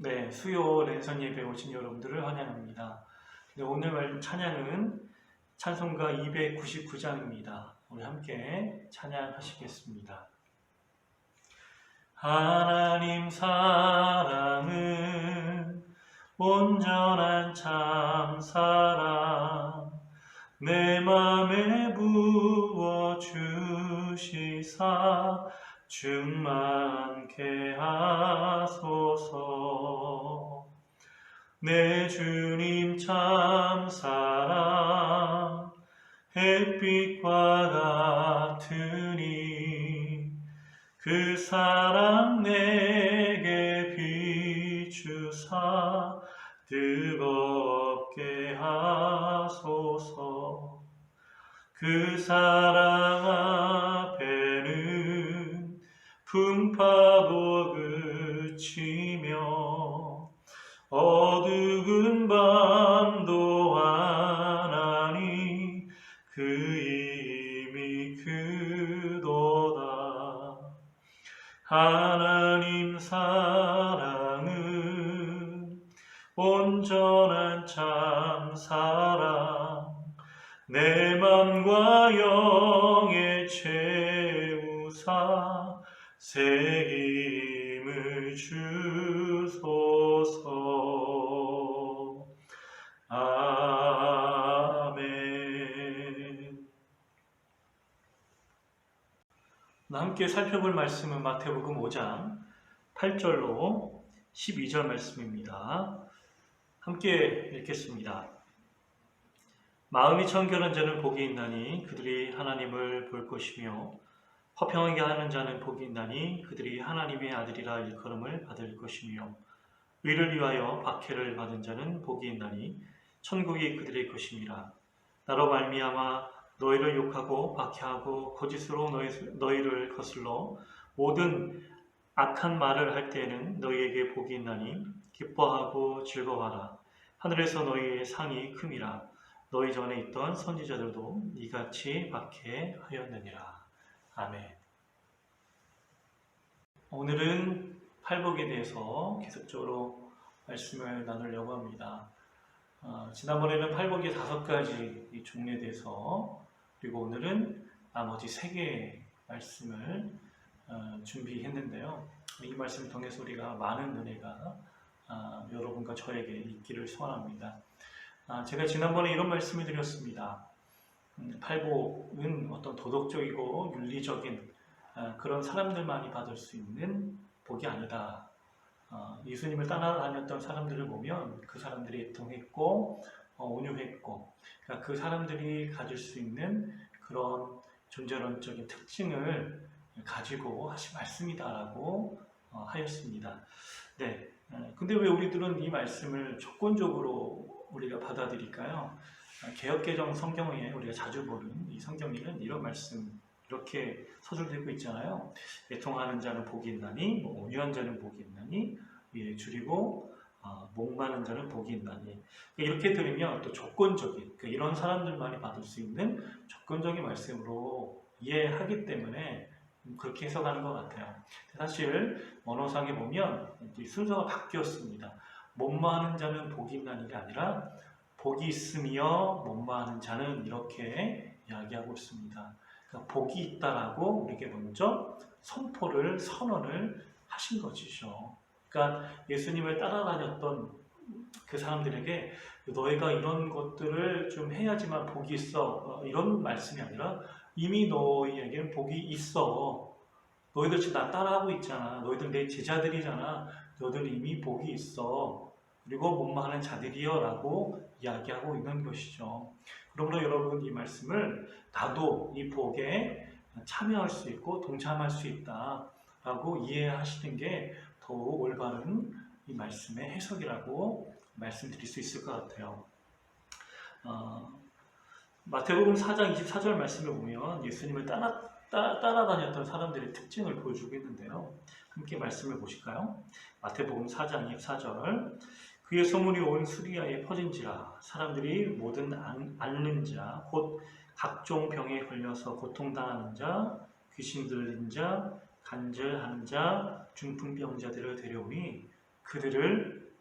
네, 수요 랜선 예배 오신 여러분들을 환영합니다. 네, 오늘 찬양은 찬송가 299장입니다. 우리 함께 찬양하시겠습니다. 하나님 사랑은 온전한 참사랑 내 맘에 부어주시사 충만케 하소서. 내 주님 참사랑 햇빛과 같으니 그 사랑 내게 비추사 뜨겁게 하소서. 그 사랑 앞에는 풍파도 그치며 어두운 밤도 하나니 그 힘이 크도다. 하나님 사랑은 온전한 참사랑 내 맘과 영에 채우사 새 힘을 주소서. 아멘. 함께 살펴볼 말씀은 마태복음 5장 8절로 12절 말씀입니다. 함께 읽겠습니다. 마음이 청결한 자는 복이 있나니 그들이 하나님을 볼 것이며 화평하게 하는 자는 복이 있나니 그들이 하나님의 아들이라 일컬음을 받을 것이며 의를 위하여 박해를 받은 자는 복이 있나니 천국이 그들의 것임이라. 나로 말미암아 너희를 욕하고 박해하고 거짓으로 너희를 거슬러 모든 악한 말을 할 때에는 너희에게 복이 있나니 기뻐하고 즐거워하라. 하늘에서 너희의 상이 큼이라. 너희 전에 있던 선지자들도 이같이 박해하였느니라. 아멘. 오늘은 팔복에 대해서 계속적으로 말씀을 나누려고 합니다. 지난번에는 팔복의 5가지 종류에 대해서, 그리고 오늘은 나머지 3개의 말씀을 준비했는데요. 이 말씀을 통해서 우리가 많은 은혜가 여러분과 저에게 있기를 소원합니다. 제가 지난번에 이런 말씀을 드렸습니다. 팔복은 어떤 도덕적이고 윤리적인 그런 사람들만이 받을 수 있는 복이 아니다. 예수님을 따라다녔던 사람들을 보면 그 사람들이 애통했고 온유했고, 그러니까 그 사람들이 가질 수 있는 그런 존재론적인 특징을 가지고 하신 말씀이다라고 하였습니다. 네. 근데 왜 우리들은 이 말씀을 조건적으로 우리가 받아들일까요? 개역개정 성경에 우리가 자주 보는 이 성경에는 이런 말씀 이렇게 서술되고 있잖아요. 애통하는 자는 복이 있나니, 온유한 자는 복이 있나니, 예, 줄이고 목마른 자는 복이 있나니. 이렇게 들으면 또 조건적인, 이런 사람들만이 받을 수 있는 조건적인 말씀으로 이해하기 때문에 그렇게 해석하는 것 같아요. 사실 원어상에 보면 순서가 바뀌었습니다. 못마하는 자는 복이 있나니가 아니라 복이 있으며 못마하는 자는 이렇게 이야기하고 있습니다. 그러니까 복이 있다라고 우리에게 먼저 선언을 하신 것이죠. 그러니까 예수님을 따라다녔던 그 사람들에게 너희가 이런 것들을 좀 해야지만 복이 있어, 이런 말씀이 아니라 이미 너희에게는 복이 있어. 너희들 지금 나 따라하고 있잖아. 너희들 내 제자들이잖아. 너희들 이미 복이 있어. 그리고 못마하는 자들이여 라고 이야기하고 있는 것이죠. 그러므로 여러분, 이 말씀을 나도 이 복에 참여할 수 있고 동참할 수 있다 라고 이해하시는 게 더욱 올바른 이 말씀의 해석이라고 말씀드릴 수 있을 것 같아요. 마태복음 4장 24절 말씀을 보면 예수님을 따라다녔던 사람들의 특징을 보여주고 있는데요. 함께 말씀을 보실까요? 마태복음 4장 24절. 그의 소문이 온 수리아에 퍼진지라. 사람들이 모든 앓는 자, 곧 각종 병에 걸려서 고통당하는 자, 귀신 들린 자, 간절하는 자, 중풍병자들을 데려오니 그들을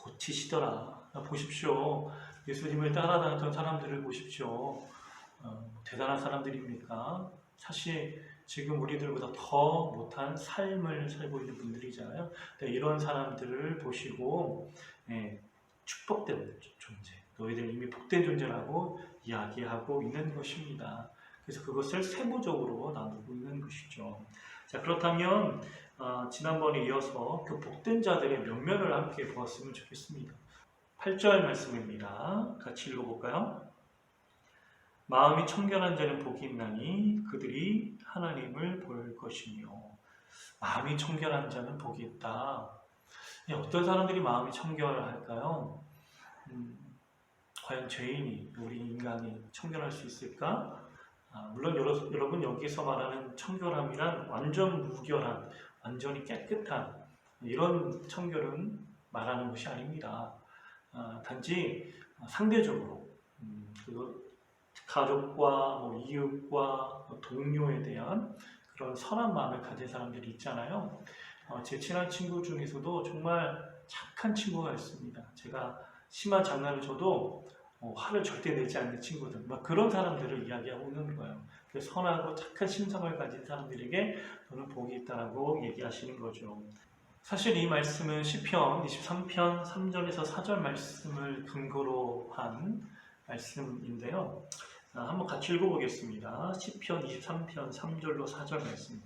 고치시더라. 보십시오. 예수님을 따라다녔던 사람들을 보십시오. 대단한 사람들입니까? 사실 지금 우리들보다 더 못한 삶을 살고 있는 분들이잖아요. 이런 사람들을 보시고 축복된 존재, 너희들 이미 복된 존재라고 이야기하고 있는 것입니다. 그래서 그것을 세부적으로 나누고 있는 것이죠. 자, 그렇다면 지난번에 이어서 그 복된 자들의 면면을 함께 보았으면 좋겠습니다. 8절 말씀입니다. 같이 읽어볼까요? 마음이 청결한 자는 복이 있나니 그들이 하나님을 볼 것이며. 마음이 청결한 자는 복이 있다. 어떤 사람들이 마음이 청결할까요? 과연 죄인이, 우리 인간이 청결할 수 있을까? 물론 여러분 여기서 말하는 청결함이란 완전 무결한, 완전히 깨끗한 이런 청결은 말하는 것이 아닙니다. 단지 상대적으로 가족과 이웃과 동료에 대한 그런 선한 마음을 가진 사람들이 있잖아요. 제 친한 친구 중에서도 정말 착한 친구가 있습니다. 제가 심한 장난을 쳐도 화를 절대 내지 않는 친구들, 그런 사람들을 이야기하고 있는 거예요. 선하고 착한 심성을 가진 사람들에게 저는 복이 있다라고 얘기하시는 거죠. 사실 이 말씀은 시편 23편 3절에서 4절 말씀을 근거로 한 말씀인데요. 한번 같이 읽어보겠습니다. 시편 23편 3절로 4절 말씀.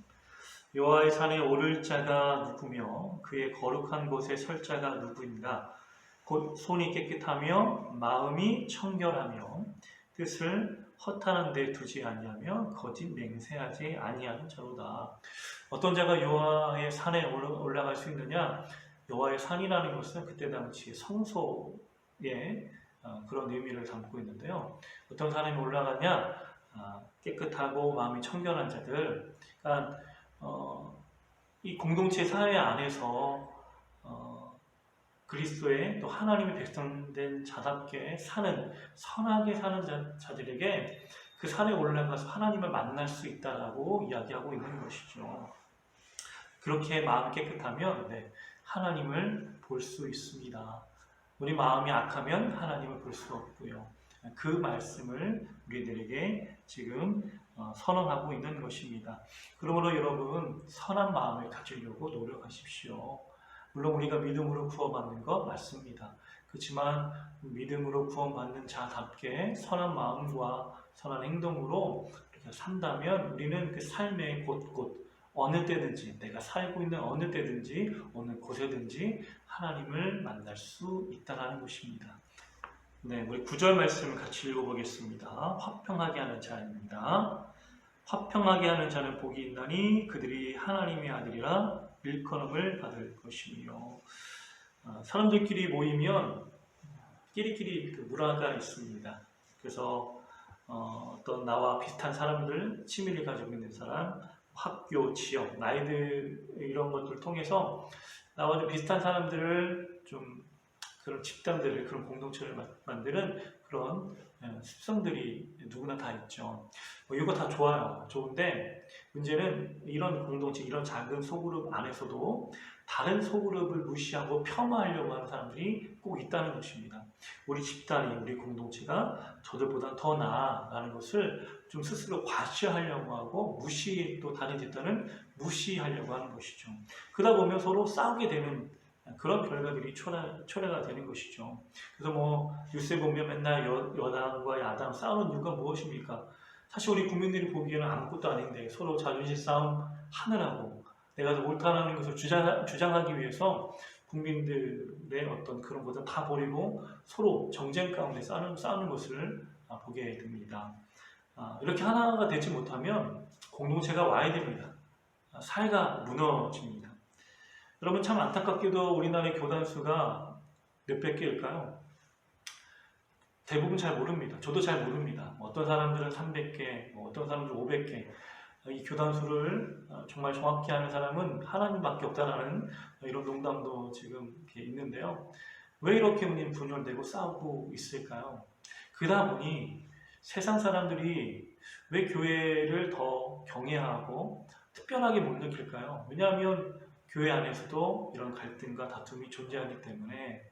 여호와의 산에 오를 자가 누구며 그의 거룩한 곳에 설 자가 누구인가? 곧 손이 깨끗하며 마음이 청결하며 뜻을 허탄한 데 두지 아니하며 거짓 맹세하지 아니하는 자로다. 어떤 자가 여호와의 산에 올라갈 수 있느냐? 여호와의 산이라는 것은 그때 당시 성소의 그런 의미를 담고 있는데요. 어떤 사람이 올라가냐? 깨끗하고 마음이 청결한 자들. 그러니까 이 공동체 사회 안에서 그리스도의 또 하나님의 백성된 자답게 사는, 선하게 사는 자들에게 그 산에 올라가서 하나님을 만날 수 있다라고 이야기하고 있는 것이죠. 그렇게 마음 깨끗하면 하나님을 볼 수 있습니다. 우리 마음이 악하면 하나님을 볼 수 없고요. 그 말씀을 우리들에게 지금 선언하고 있는 것입니다. 그러므로 여러분, 선한 마음을 가지려고 노력하십시오. 물론 우리가 믿음으로 구원받는 것 맞습니다. 그렇지만 믿음으로 구원받는 자답게 선한 마음과 선한 행동으로 산다면 우리는 그 삶의 곳곳 어느 때든지, 내가 살고 있는 어느 때든지 어느 곳에든지 하나님을 만날 수 있다는 것입니다. 우리 9절 말씀을 같이 읽어보겠습니다. 화평하게 하는 자입니다. 화평하게 하는 자는 복이 있나니 그들이 하나님의 아들이라 일컬음을 받을 것이며. 사람들끼리 모이면 끼리끼리 문화가 있습니다. 그래서 어떤 나와 비슷한 사람들, 취미를 가지고 있는 사람, 학교, 지역, 나이들 이런 것들을 통해서 나와 좀 비슷한 사람들을 좀 그런 집단들을, 그런 공동체를 만드는 그런 습성들이 누구나 다 있죠. 이거 다 좋아요. 좋은데 문제는 이런 공동체, 이런 작은 소그룹 안에서도 다른 소그룹을 무시하고 폄하하려고 하는 사람들이 꼭 있다는 것입니다. 우리 집단이, 우리 공동체가 저들보다 더 나아가는 것을 좀 스스로 과시하려고 하고 또 다른 집단을 무시하려고 하는 것이죠. 그러다 보면 서로 싸우게 되는 그런 결과들이 초래가 되는 것이죠. 그래서 뉴스에 보면 맨날 여당과 야당 싸우는 이유가 무엇입니까? 사실 우리 국민들이 보기에는 아무것도 아닌데 서로 자존심 싸움 하느라고 내가 더 옳다는 것을 주장하기 위해서 국민들의 어떤 그런 것을 다 버리고 서로 정쟁 가운데 싸우는 것을 보게 됩니다. 이렇게 하나가 되지 못하면 공동체가 와야 됩니다. 사회가 무너집니다. 여러분, 참 안타깝게도 우리나라의 교단 수가 몇백 개일까요? 대부분 잘 모릅니다. 저도 잘 모릅니다. 어떤 사람들은 300개, 어떤 사람들은 500개. 이 교단 수를 정말 정확히 아는 사람은 하나님밖에 없다라는 이런 농담도 지금 이렇게 있는데요. 왜 이렇게 분열되고 싸우고 있을까요? 그러다 보니 세상 사람들이 왜 교회를 더 경외하고 특별하게 못 느낄까요? 왜냐하면 교회 안에서도 이런 갈등과 다툼이 존재하기 때문에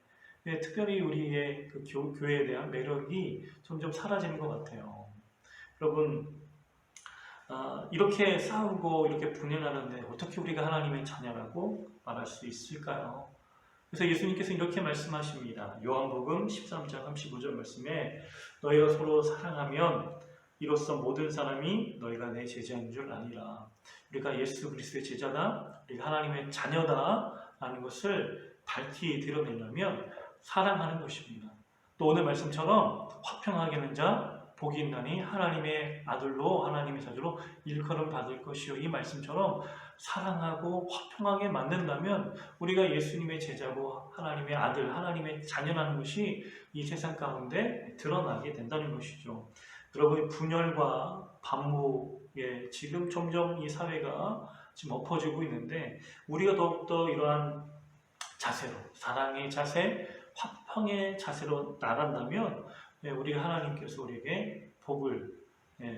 특별히 우리의 그 교회에 대한 매력이 점점 사라지는 것 같아요. 여러분, 이렇게 싸우고 이렇게 분열하는데 어떻게 우리가 하나님의 자녀라고 말할 수 있을까요? 그래서 예수님께서 이렇게 말씀하십니다. 요한복음 13장 35절 말씀에 너희가 서로 사랑하면 이로써 모든 사람이 너희가 내 제자인 줄 아니라. 우리가 예수 그리스도의 제자다, 우리가 하나님의 자녀다 라는 것을 밝히 드러내려면 사랑하는 것입니다. 또 오늘 말씀처럼 화평하게 하는 자 복이 있나니 하나님의 아들로 하나님의 자녀로 일컬음 받을 것이요. 이 말씀처럼 사랑하고 화평하게 만든다면 우리가 예수님의 제자고 하나님의 아들, 하나님의 자녀라는 것이 이 세상 가운데 드러나게 된다는 것이죠. 여러분, 분열과 반목에 지금 점점 이 사회가 지금 엎어지고 있는데 우리가 더욱더 이러한 자세로, 사랑의 자세, 화평의 자세로 나간다면 우리가 하나님께서 우리에게 복을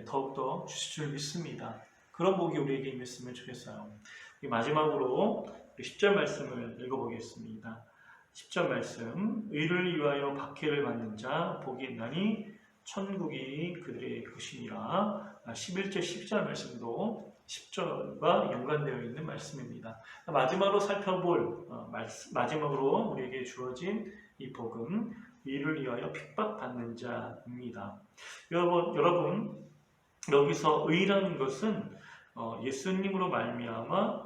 더욱더 주실 줄 믿습니다. 그런 복이 우리에게 임했으면 좋겠어요. 마지막으로 10절 말씀을 읽어보겠습니다. 10절 말씀, 의를 위하여 박해를 받는 자 복이 있나니 천국이 그들의 것이니라. 11절 12절 말씀도 10절과 연관되어 있는 말씀입니다. 마지막으로 살펴볼 마지막으로 우리에게 주어진 이 복음, 의를 위하여 핍박받는 자입니다. 여러분 여기서 의라는 것은 예수님으로 말미암아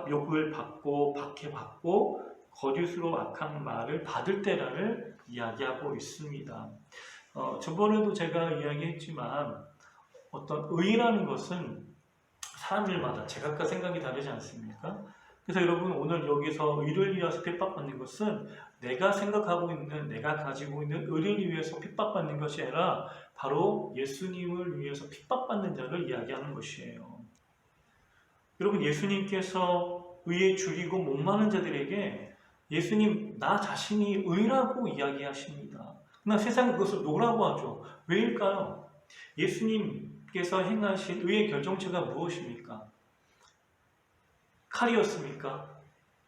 욕을 받고 박해받고 거짓으로 악한 말을 받을 때라를 이야기하고 있습니다. 저번에도 제가 이야기했지만 어떤 의라는 것은 사람들마다 제각각 생각이 다르지 않습니까? 그래서 여러분 오늘 여기서 의를 위해서 핍박받는 것은 내가 생각하고 있는, 내가 가지고 있는 의를 위해서 핍박받는 것이 아니라 바로 예수님을 위해서 핍박받는 자를 이야기하는 것이에요. 여러분, 예수님께서 의에 줄이고 목마른 자들에게 예수님 나 자신이 의라고 이야기하십니다. 그러나 세상은 그것을 노라고 하죠. 왜일까요? 예수님께서 행하신 의의 결정체가 무엇입니까? 칼이었습니까?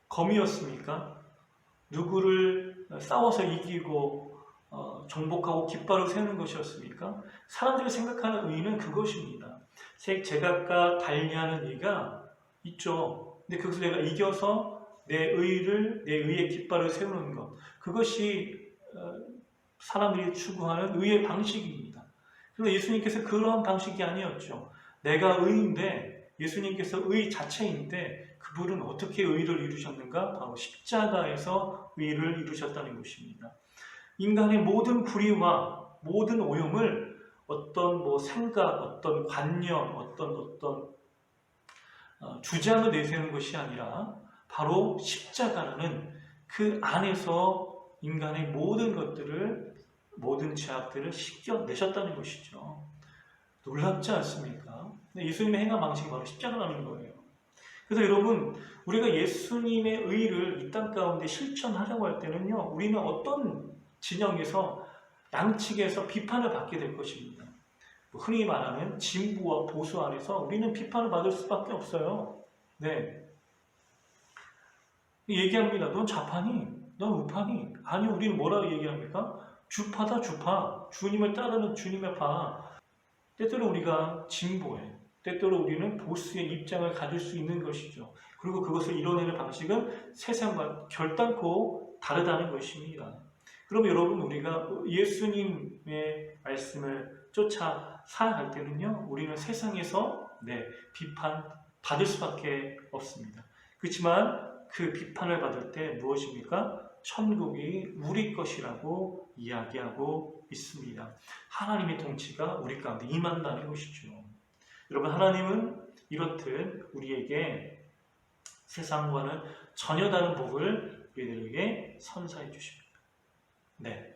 검이었습니까? 누구를 싸워서 이기고 정복하고 깃발을 세우는 것이었습니까? 사람들이 생각하는 의는 그것입니다. 제각각 달리하는 의가 있죠. 근데 그것을 내가 이겨서 내 의의 깃발을 세우는 것, 그것이 사람들이 추구하는 의의 방식입니다. 그런데 예수님께서 그런 방식이 아니었죠. 내가 의인데, 예수님께서 의 자체인데 그분은 어떻게 의를 이루셨는가? 바로 십자가에서 의를 이루셨다는 것입니다. 인간의 모든 불의와 모든 오염을 어떤 생각, 어떤 관념, 어떤 주장을 내세우는 것이 아니라 바로 십자가라는 그 안에서 인간의 모든 것들을, 모든 죄악들을 씻겨내셨다는 것이죠. 놀랍지 않습니까? 예수님의 행한 방식이 바로 십자가라는 거예요. 그래서 여러분, 우리가 예수님의 의를 이 땅 가운데 실천하려고 할 때는요, 우리는 어떤 진영에서, 양측에서 비판을 받게 될 것입니다. 흔히 말하는 진보와 보수 안에서 우리는 비판을 받을 수밖에 없어요. 네. 얘기합니다. 넌 좌파니? 넌 우파니? 아니, 우리는 뭐라고 얘기합니까? 주파다, 주파. 주님을 따르는 주님의 파. 때때로 우리가 진보해, 때때로 우리는 보수의 입장을 가질 수 있는 것이죠. 그리고 그것을 이뤄내는 방식은 세상과 결단코 다르다는 것입니다. 그럼 여러분, 우리가 예수님의 말씀을 쫓아 살아갈 때는요, 우리는 세상에서 비판 받을 수밖에 없습니다. 그렇지만 그 비판을 받을 때 무엇입니까? 천국이 우리 것이라고 이야기하고 있습니다. 하나님의 통치가 우리 가운데 임한다는 것이죠. 여러분, 하나님은 이렇듯 우리에게 세상과는 전혀 다른 복을 우리들에게 선사해 주십니다. 네,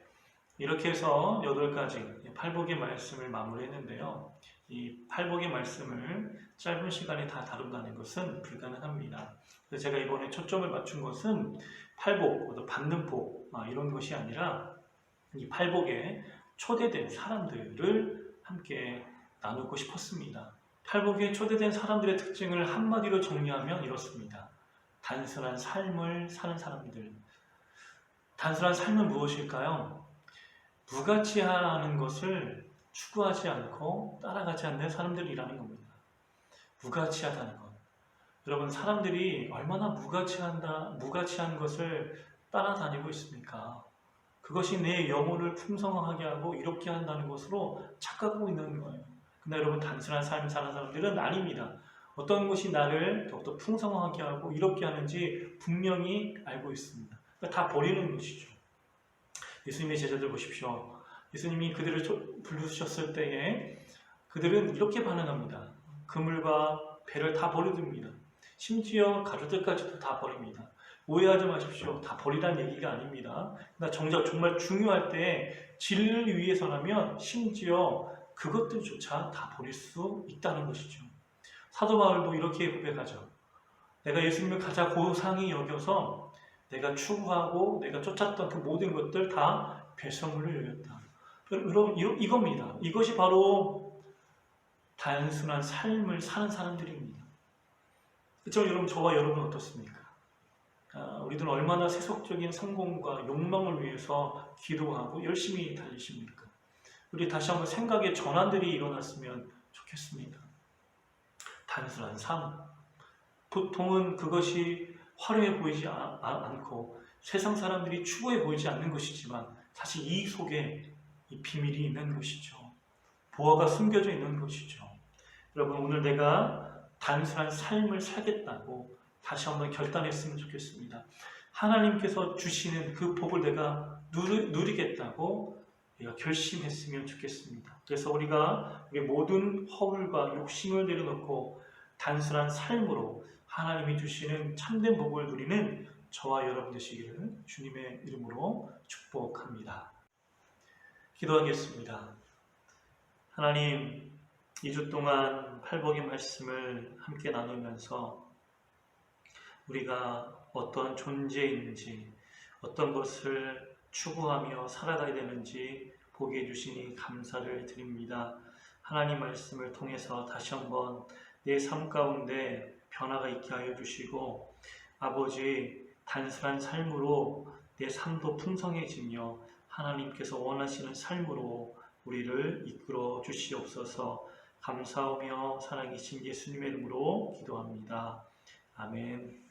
이렇게 해서 8가지 팔복의 말씀을 마무리했는데요. 이 팔복의 말씀을 짧은 시간에 다 다룬다는 것은 불가능합니다. 그래서 제가 이번에 초점을 맞춘 것은 팔복, 받는 복 이런 것이 아니라 이 팔복에 초대된 사람들을 함께 나누고 싶었습니다. 팔복에 초대된 사람들의 특징을 한마디로 정리하면 이렇습니다. 단순한 삶을 사는 사람들. 단순한 삶은 무엇일까요? 무가치하는 것을 추구하지 않고 따라가지 않는 사람들이라는 겁니다. 무가치하다는 것. 여러분, 사람들이 얼마나 무가치한 것을 따라다니고 있습니까? 그것이 내 영혼을 풍성하게 하고 이롭게 한다는 것으로 착각하고 있는 거예요. 근데 여러분, 단순한 삶을 사는 사람들은 아닙니다. 어떤 것이 나를 더욱더 풍성하게 하고 이롭게 하는지 분명히 알고 있습니다. 그러니까 다 버리는 것이죠. 예수님의 제자들 보십시오. 예수님이 그들을 부르셨을 때에 그들은 이렇게 반응합니다. 그물과 배를 다 버려둡니다. 심지어 가루들까지도 다 버립니다. 오해하지 마십시오. 다 버리라는 얘기가 아닙니다. 그러나 정말 중요할 때 진리를 위해서라면 심지어 그것들조차 다 버릴 수 있다는 것이죠. 사도 바울도 이렇게 고백하죠. 내가 예수님을 가장 고상히 여겨서 내가 추구하고 내가 쫓았던 그 모든 것들 다 배설물로 여겼다. 여러분, 이겁니다. 이것이 바로 단순한 삶을 사는 사람들입니다. 그렇죠? 여러분, 저와 여러분 어떻습니까? 우리들은 얼마나 세속적인 성공과 욕망을 위해서 기도하고 열심히 달리십니까? 우리 다시 한번 생각의 전환들이 일어났으면 좋겠습니다. 단순한 삶. 보통은 그것이 화려해 보이지 않고 세상 사람들이 추구해 보이지 않는 것이지만 사실 이 속에 이 비밀이 있는 것이죠. 보화가 숨겨져 있는 것이죠. 여러분, 오늘 내가 단순한 삶을 살겠다고 다시 한번 결단했으면 좋겠습니다. 하나님께서 주시는 그 복을 내가 누리겠다고 내가 결심했으면 좋겠습니다. 그래서 우리가 우리 모든 허물과 욕심을 내려놓고 단순한 삶으로 하나님이 주시는 참된 복을 누리는 저와 여러분 되시기를 주님의 이름으로 축복합니다. 기도하겠습니다. 하나님, 2주 동안 팔복의 말씀을 함께 나누면서 우리가 어떤 존재인지 어떤 것을 추구하며 살아가야 되는지 보게 해주시니 감사를 드립니다. 하나님 말씀을 통해서 다시 한번 내 삶 가운데 변화가 있게 하여 주시고 아버지, 단순한 삶으로 내 삶도 풍성해지며 하나님께서 원하시는 삶으로 우리를 이끌어 주시옵소서. 감사하며 살아계신 예수님의 이름으로 기도합니다. 아멘.